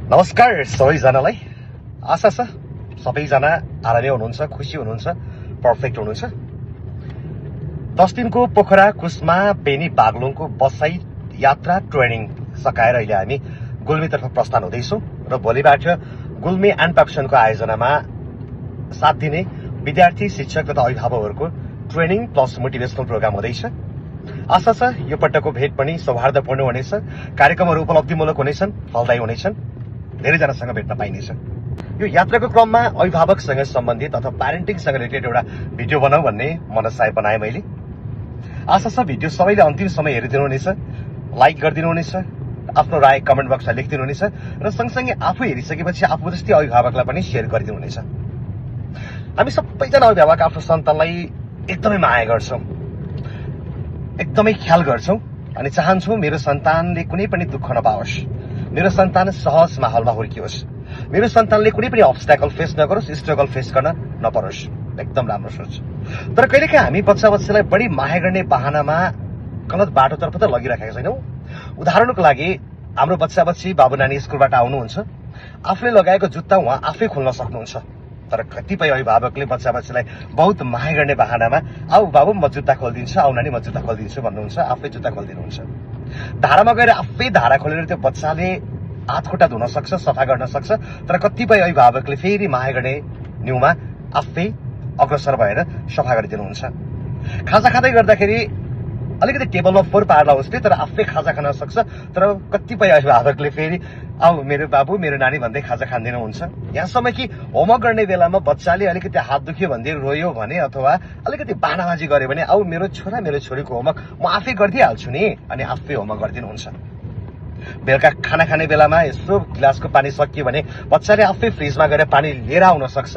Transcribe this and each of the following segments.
नमस्कार सबैजनालाई। आशा छ सबैजना आरामै हुनुहुन्छ, खुसी हुनुहुन्छ, पर्फेक्ट हुनुहुन्छ। 10 दिनको पोखरा कुस्मा बेनी बागलुङको बसाई यात्रा ट्रेनिङ सकाएर अहिले हामी गुल्मीतर्फ प्रस्थान हुँदैछौँ र भोलिबाट गुल्मी एन्ड पेप्सनको आयोजनामा 7 दिने विद्यार्थी, शिक्षक तथा अभिभावकहरूको ट्रेनिङ प्लस मोटिभेसनल प्रोग्राम हुँदैछ। आशा छ यो पटकको भेट पनि सौहार्दपूर्ण हुनेछ, कार्यक्रमहरू उपलब्धिमूलक हुनेछन्, फलदायी हुनेछन्, धेरैजनासँग भेट्न पाइनेछ। यो यात्राको क्रममा अभिभावकसँग सम्बन्धित अथवा प्यारेन्टिङसँग रिलेटेड एउटा भिडियो बनाऊ भन्ने मनसाय बनाएँ मैले। आशा छ भिडियो सबैले अन्तिम समय हेरिदिनुहुनेछ, लाइक गरिदिनुहुनेछ, आफ्नो राय कमेन्ट बक्समा लेखिदिनुहुनेछ र सँगसँगै आफू हेरिसकेपछि आफू जस्तै अभिभावकलाई पनि सेयर गरिदिनुहुनेछ। हामी सबैजना अभिभावक आफ्नो सन्तानलाई एकदमै माया गर्छौँ, एकदमै ख्याल गर्छौँ अनि चाहन्छौँ मेरो सन्तानले कुनै पनि दुःख नपाओस्, मेरो सन्तान सहज माहौलमा हुर्कियोस्, मेरो सन्तानले कुनै पनि अब्स्ट्याकल फेस नगरोस्, स्ट्रगल फेस गर्न नपरोस्। एकदम राम्रो सोच। तर कहिलेकाहीँ हामी बच्चा-बच्चीलाई बढी माया गर्ने बहानामा गलत बाटोतर्फ त लगिराखेका छैनौँ। उदाहरणको लागि हाम्रो बच्चा-बच्ची बाबु नानी स्कुलबाट आउनुहुन्छ, आफूले लगाएको जुत्ता उहाँ आफै खोल्न सक्नुहुन्छ, तर कतिपय अभिभावकले बच्चा-बच्चीलाई बहुत माया गर्ने बहानामा आऊ बाबु म जुत्ता खोलिदिन्छु, आऊ नानी म जुत्ता खोलिदिन्छु भन्नुहुन्छ, आफै जुत्ता खोलिदिनुहुन्छ। धारामा गएर आफै धारा खोलेर त्यो बच्चाले हात खुट्टा धुन सक्छ, सफा गर्न सक्छ, तर कतिपय अभिभावकले फेरि माया गर्ने न्युमा आफै अग्रसर भएर सफा गरिदिनुहुन्छ। खाजा खाँदै गर्दाखेरि अलिकति टेबलमा फोहोर पार्ला उसले, तर आफै खाजा खान सक्छ, तर कतिपय अभिभावकले फेरि आऊ मेरो बाबु मेरो नानी भन्दै खाजा खाँदिनुहुन्छ। यहाँसम्म कि होमवर्क गर्ने बेलामा बच्चाले अलिकति हात दुख्यो भन्दै रोयो भने अथवा अलिकति बानाबाजी गर्यो भने आऊ मेरो छोरा मेरो छोरीको होमवर्क म आफै गरिदिइहाल्छु नि, अनि आफै होमवर्क गरिदिनुहुन्छ। बेलुका खाना खाने बेलामा यसो गिलासको पानी सकियो भने बच्चाले आफै फ्रिजमा गएर पानी लिएर आउन सक्छ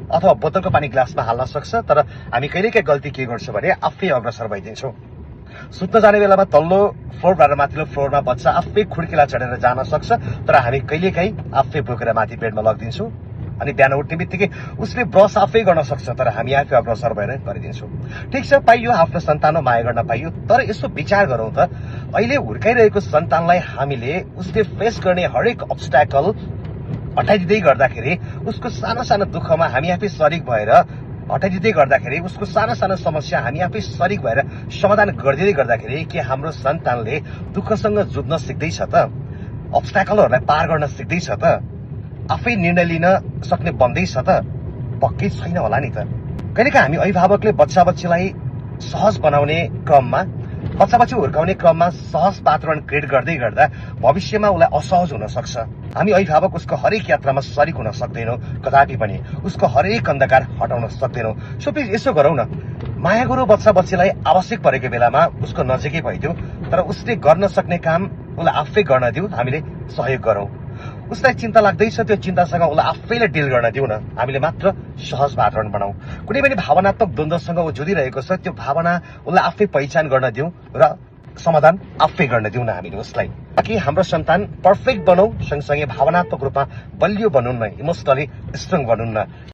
अथवा बोतलको पानी ग्लासमा हाल्न सक्छ, तर हामी कहिलेकाहीँ गल्ती के गर्छौँ भने आफै अग्रसर भइदिन्छौँ। सुत्न जाने बेलामा तल्लो फ्लोरबाट माथिल्लो फ्लोरमा बच्चा आफै खुड्किला चढेर जान सक्छ, तर हामी कहिलेकाहीँ आफै बोकेर माथि बेडमा लगिदिन्छौँ। अनि बिहान उठ्ने बित्तिकै उसले ब्रस आफै गर्न सक्छ, तर हामी आफै अग्रसर भएर गरिदिन्छौँ। ठिक छ, पाइयो आफ्नो सन्तानमा माया गर्न पाइयो, तर यसो विचार गरौँ त अहिले हुर्काइरहेको सन्तानलाई हामीले उसले फेस गर्ने हरेक अब्स्ट्याकल हटाइदिँदै गर्दाखेरि, उसको सानो सानो दुःखमा हामी आफै सरिक भएर हटाइदिँदै गर्दाखेरि, उसको सानो सानो समस्या हामी आफै सरिक भएर समाधान गरिदिँदै गर्दाखेरि के हाम्रो सन्तानले दुःखसँग जुझ्न सिक्दैछ त? अब्स्ट्याकलहरूलाई पार गर्न सिक्दैछ त? आफै निर्णय लिन सक्ने बन्दैछ त? पक्कै छैन होला नि त। कहिलेकाहीँ हामी अभिभावकले बच्चा-बच्चीलाई सहज बनाउने क्रममा, बच्चा-बच्ची हुर्काउने क्रममा सहज वातावरण क्रिएट गर्दै गर्दा भविष्यमा उसलाई असहज हुन सक्छ। हामी अभिभावक उसको हरेक यात्रामा सरिक हुन सक्दैनौँ, कदापि पनि उसको हरेक अन्धकार हटाउन सक्दैनौँ। सो प्लिज यसो गरौँ न, माया गरौँ बच्चा-बच्चीलाई, आवश्यक परेको बेलामा उसको नजिकै भइदिउँ, तर उसले गर्न सक्ने काम उसलाई आफै गर्न दिउँ, हामीले सहयोग गरौँ। उसलाई चिन्ता लाग्दैछ, त्यो चिन्तासँग उसलाई आफैले डिल गर्न दिउँ न, हामीले मात्र सहज वातावरण बनाऊ। कुनै पनि भावनात्मक द्वन्द्वसँग ऊ जुधिरहेको छ, त्यो भावना उसलाई आफै पहिचान गर्न दिउँ र समाधान आफै गर्न दिउँ न हामीले उसलाई, ताकि हाम्रो सन्तान पर्फेक्ट बनाऊ, सँगसँगै भावनात्मक रूपमा बलियो बनुन् न, इमोसनली स्ट्रङ बनुन् न।